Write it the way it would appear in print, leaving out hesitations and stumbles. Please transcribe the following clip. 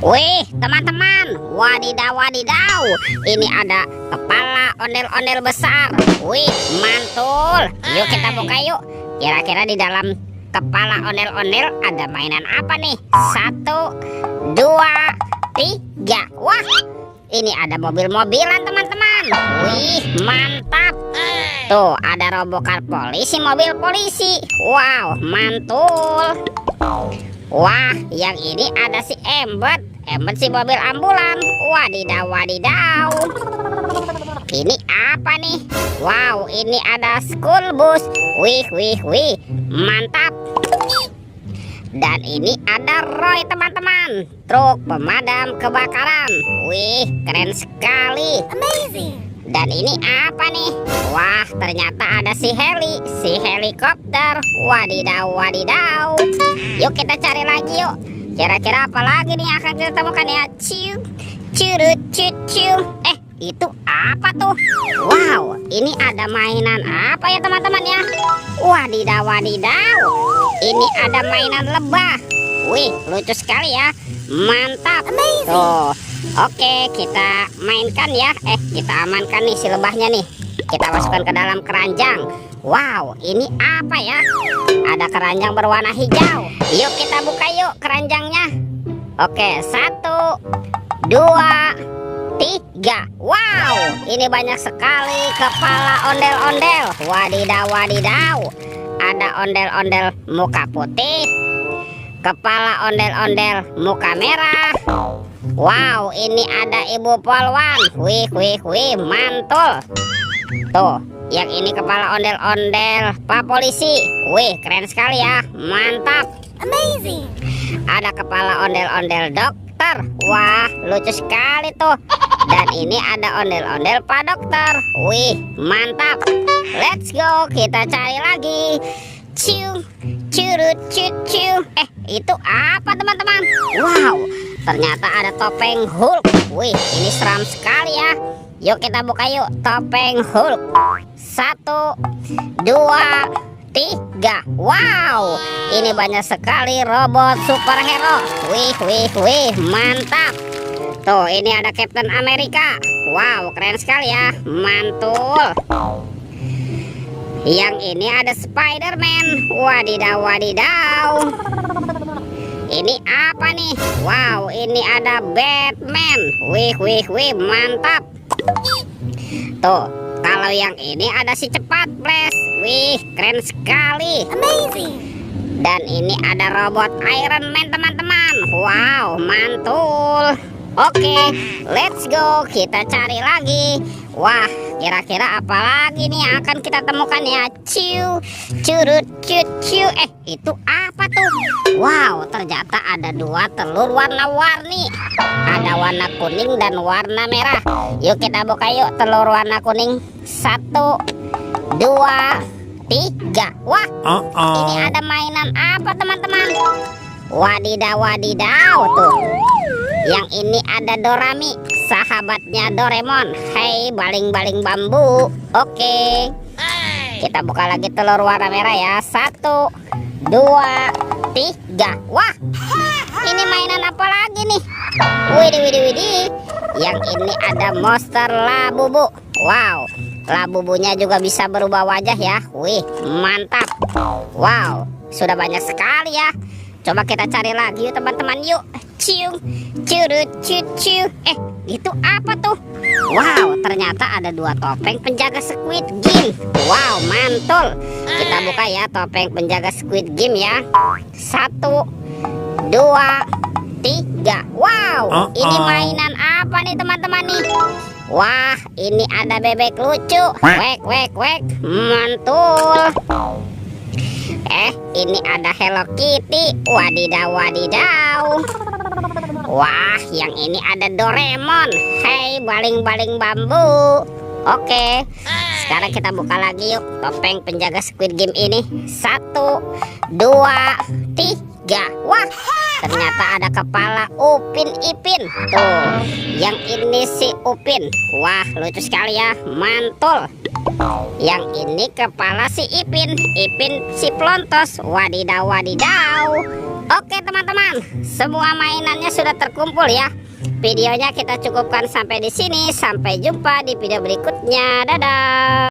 Wih, teman-teman, wadidaw wadidaw, ini ada kepala ondel-ondel besar. Wih, mantul. Yuk kita buka yuk. Kira-kira di dalam kepala ondel-ondel ada mainan apa nih? 1, 2, 3. Wah, ini ada mobil-mobilan teman-teman. Wih, mantap. Tuh ada robocar polisi, mobil polisi. Wow, mantul. Wah, yang ini ada si Embet si mobil ambulan. Wadidaw wadidaw. Ini apa nih? Wow, ini ada school bus. Wih, mantap. Dan ini ada Roy teman-teman, truk pemadam kebakaran. Wih, keren sekali. Amazing. Dan ini apa nih? Wah, ternyata ada si helikopter. Wadidaw wadidaw. Yuk kita cari lagi yuk. Kira-kira apa lagi nih yang akan kita temukan ya? Itu apa tuh? Wow, ini ada mainan apa ya teman-teman ya? Wadidaw wadidaw. Ini ada mainan lebah. Wih, lucu sekali ya. Mantap. Tuh. Oke, kita mainkan ya. Kita amankan nih si lebahnya nih. Kita masukkan ke dalam keranjang. Wow, ini apa ya? Ada keranjang berwarna hijau. Yuk kita buka yuk keranjangnya. Oke, 1, 2, 3. Wow, ini banyak sekali kepala ondel-ondel. Wadidaw wadidaw. Ada ondel-ondel muka putih, kepala ondel-ondel muka merah. Wow, ini ada ibu polwan. Wih, mantul. Tuh, yang ini kepala ondel-ondel Pak Polisi. Wih, keren sekali ya. Mantap. Amazing. Ada kepala ondel-ondel dokter. Wah, lucu sekali tuh. Dan ini ada ondel-ondel Pak Dokter. Wih, mantap. Let's go, kita cari lagi. Itu apa teman-teman? Wow, ternyata ada topeng Hulk. Wih, ini seram sekali ya. Yuk kita buka yuk topeng Hulk. 1, 2, 3. Wow, ini banyak sekali robot superhero. Wih, mantap. Tuh, ini ada Captain America. Wow, keren sekali ya. Mantul. Yang ini ada Spider-Man. Wadidaw wadidaw. Ini apa nih? Wow, ini ada Batman. Wih, mantap. Tuh, kalau yang ini ada si Cepat Blast. Wih, keren sekali. Amazing. Dan ini ada robot Iron Man teman-teman. Wow, mantul. Oke, let's go. Kita cari lagi. Wah, kira-kira apa lagi nih yang akan kita temukan ya? Itu apa tuh? Wow, ternyata ada 2 telur warna-warni. Ada warna kuning dan warna merah. Yuk kita buka yuk telur warna kuning. 1, 2, 3. Wah, ini ada mainan apa teman-teman? Wadidaw wadidaw tuh. Yang ini ada Dorami, sahabatnya Doraemon. Hei, baling-baling bambu. Oke. Kita buka lagi telur warna merah ya. 1, 2, 3. Wah, ini mainan apa lagi nih? Widih. Yang ini ada monster Labubu. Wow, Labubunya juga bisa berubah wajah ya. Wih, mantap. Wow, sudah banyak sekali ya. Coba kita cari lagi yuk teman-teman yuk. Itu apa tuh? Wow, ternyata ada 2 topeng penjaga Squid Game. Wow, mantul. Kita buka ya topeng penjaga Squid Game ya. 1, 2, 3. Wow, ini mainan apa nih teman-teman nih? Wah, ini ada bebek lucu. Wek. Mantul. Ini ada Hello Kitty. Wadidaw wadidaw. Wah, yang ini ada Doraemon. Hei, baling-baling bambu. Oke, sekarang kita buka lagi yuk topeng penjaga Squid Game ini. 1, 2, 3. Wah, ternyata ada kepala Upin Ipin. Tuh, yang ini si Upin. Wah, lucu sekali ya. Mantul. Yang ini kepala si Ipin si Plontos. Wadidaw wadidaw. Oke teman-teman, semua mainannya sudah terkumpul ya. Videonya kita cukupkan sampai di sini. Sampai jumpa di video berikutnya. Dadah.